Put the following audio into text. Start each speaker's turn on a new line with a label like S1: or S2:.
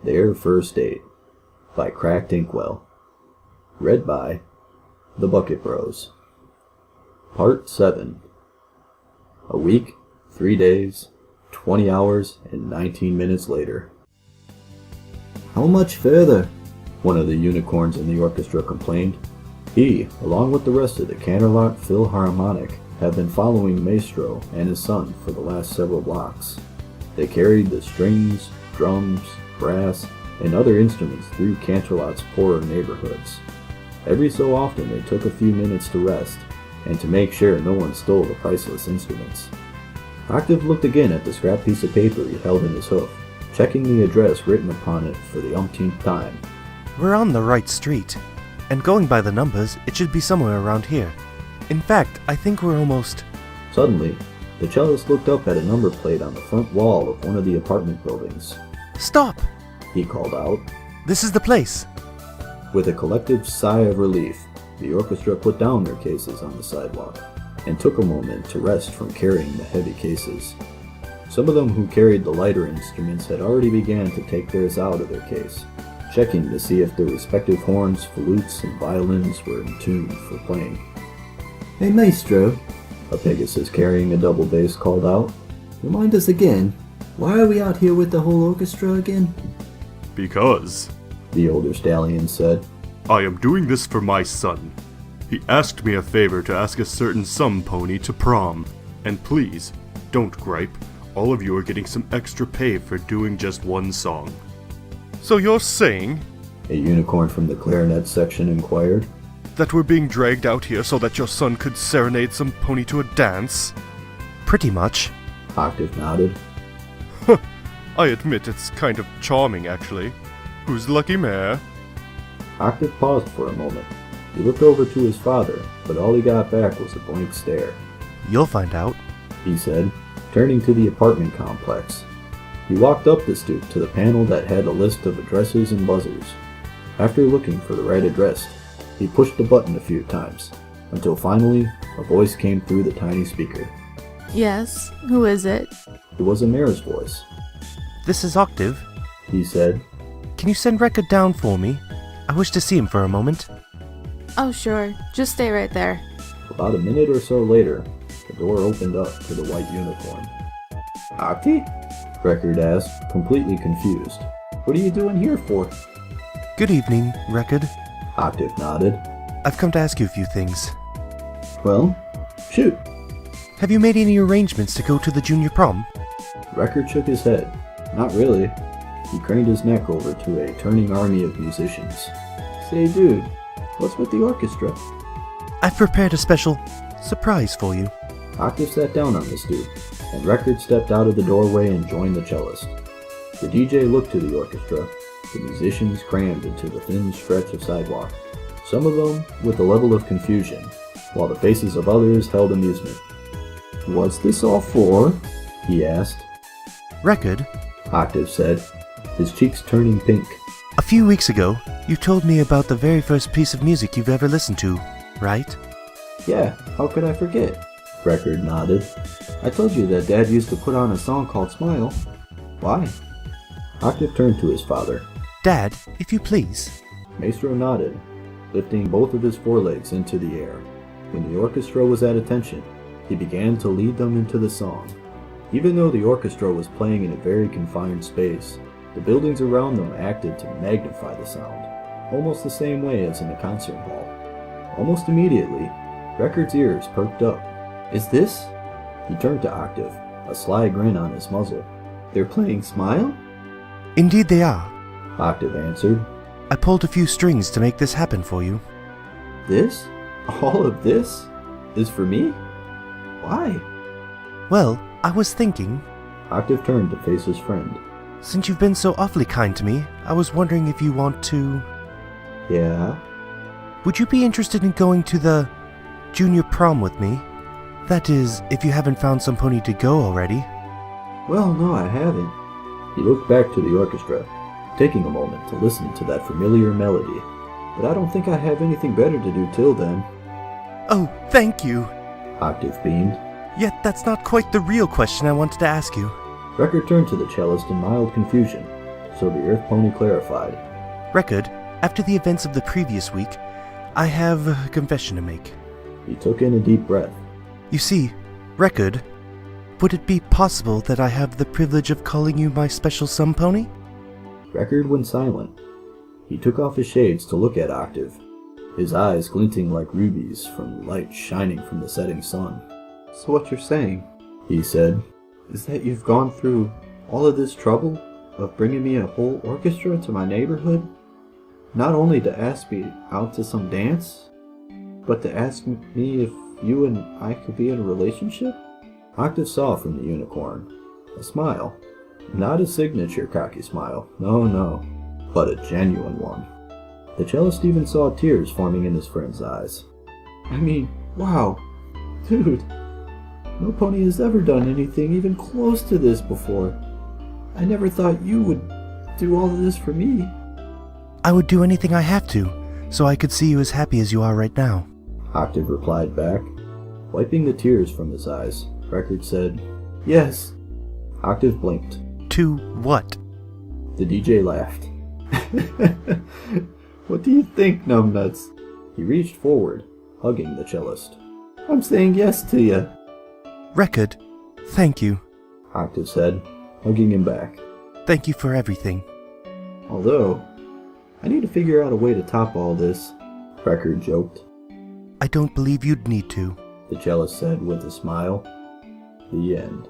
S1: Their First Date by CrackedInkWell. Read by The Bucket Bros. Part 7. A week, 3 days, 20 hours, and 19 minutes later. "How much further?" one of the unicorns in the orchestra complained. He, along with the rest of the Canterlot Philharmonic, have been following Maestro and his son for the last several blocks. They carried the strings, drums, brass, and other instruments through Canterlot's poorer neighborhoods. Every so often they took a few minutes to rest, and to make sure no one stole the priceless instruments. Octave looked again at the scrap piece of paper he held in his hoof, checking the address written upon it for the umpteenth time.
S2: "We're on the right street, and going by the numbers, it should be somewhere around here. In fact, I think we're almost..."
S1: Suddenly, the cellist looked up at a number plate on the front wall of one of the apartment buildings.
S2: "Stop!"
S1: he called out.
S2: "This is the place."
S1: With a collective sigh of relief, the orchestra put down their cases on the sidewalk, and took a moment to rest from carrying the heavy cases. Some of them who carried the lighter instruments had already began to take theirs out of their case, checking to see if their respective horns, flutes, and violins were in tune for playing. "Hey Maestro," a Pegasus carrying a double bass called out. "Remind us again, why are we out here with the whole orchestra again?"
S3: "Because," the older stallion said, "I am doing this for my son. He asked me a favor to ask a certain some pony to prom. And please, don't gripe. All of you are getting some extra pay for doing just one song." "So you're saying,"
S1: a unicorn from the clarinet section inquired,
S3: "that we're being dragged out here so that your son could serenade some pony to a dance?"
S2: "Pretty much."
S1: Octave nodded.
S3: "I admit it's kind of charming, actually. Who's the lucky mare?"
S1: Octave paused for a moment. He looked over to his father, but all he got back was a blank stare.
S2: "You'll find out,"
S1: he said, turning to the apartment complex. He walked up the stoop to the panel that had a list of addresses and buzzers. After looking for the right address, he pushed the button a few times, until finally a voice came through the tiny speaker.
S4: "Yes, who is it?"
S1: It was a mare's voice.
S2: "This is Octave,"
S1: he said.
S2: "Can you send Record down for me? I wish to see him for a moment."
S4: "Oh sure, just stay right there."
S1: About a minute or so later, the door opened up to the white unicorn. "Octi?" Record asked, completely confused. "What are you doing here for?"
S2: "Good evening, Record.
S1: Octave nodded.
S2: I've come to ask you a few things.
S1: "Well, shoot."
S2: Have you made any arrangements to go to the junior prom?"
S1: Record shook his head. "Not really." He craned his neck over to a turning army of musicians. "Say dude, what's with the orchestra?"
S2: "I've prepared a special surprise for you."
S1: Octave sat down on the stoop, and Record stepped out of the doorway and joined the cellist. The DJ looked to the orchestra. The musicians crammed into the thin stretch of sidewalk, some of them with a level of confusion, while the faces of others held amusement. "What's this all for?" he asked.
S2: "Record,"
S1: Octave said, his cheeks turning pink.
S2: "a few weeks ago, you told me about the very first piece of music you've ever listened to, right?"
S1: "Yeah, how could I forget?" Record nodded. "I told you that Dad used to put on a song called Smile." "Why?" Octave turned to his father.
S2: "Dad, if you please."
S1: Maestro nodded, lifting both of his forelegs into the air. When the orchestra was at attention, he began to lead them into the song. Even though the orchestra was playing in a very confined space, the buildings around them acted to magnify the sound, almost the same way as in a concert hall. Almost immediately, Record's ears perked up. "Is this?" He turned to Octave, a sly grin on his muzzle. "They're playing Smile?"
S2: "Indeed they are.
S1: Octave answered.
S2: I pulled a few strings to make this happen for you."
S1: "This? All of this? Is for me? Why?"
S2: "Well, I was thinking..."
S1: Octave turned to face his friend.
S2: "Since you've been so awfully kind to me, I was wondering if you want to..."
S1: "Yeah?"
S2: "Would you be interested in going to the junior prom with me? That is, if you haven't found some pony to go already."
S1: "Well, no, I haven't." He looked back to the orchestra, taking a moment to listen to that familiar melody. "But I don't think I have anything better to do till then."
S2: "Oh, thank you."
S1: Octave beamed.
S2: "Yet that's not quite the real question I wanted to ask you."
S1: Record turned to the cellist in mild confusion, so the Earth Pony clarified.
S2: Record, after the events of the previous week, I have a confession to make.
S1: He took in a deep breath.
S2: You see, Record, would it be possible that I have the privilege of calling you my special sun pony?
S1: Record went silent. He took off his shades to look at Octave, his eyes glinting like rubies from light shining from the setting sun.
S5: So what you're saying,
S1: he said,
S5: is that you've gone through all of this trouble of bringing me a whole orchestra to my neighborhood? Not only to ask me out to some dance, but to ask me if you and I could be in a relationship?
S1: Octave saw from the unicorn a smile. Not a signature cocky smile, no, but a genuine one. The cellist even saw tears forming in his friend's eyes.
S5: I mean, wow, dude, no pony has ever done anything even close to this before. I never thought you would do all of this for me.
S2: I would do anything I have to, so I could see you as happy as you are right now.
S1: Octave replied back. Wiping the tears from his eyes, Record said,
S5: yes.
S1: Octave blinked.
S2: To what?
S1: The DJ laughed.
S5: What do you think, numbnuts?
S1: He reached forward, hugging the cellist.
S5: I'm saying yes to you.
S2: Record, thank you.
S1: Octave said, hugging him back.
S2: Thank you for everything.
S5: Although, I need to figure out a way to top all this.
S1: Record joked.
S2: I don't believe you'd need to,
S1: the cellist said with a smile. The end.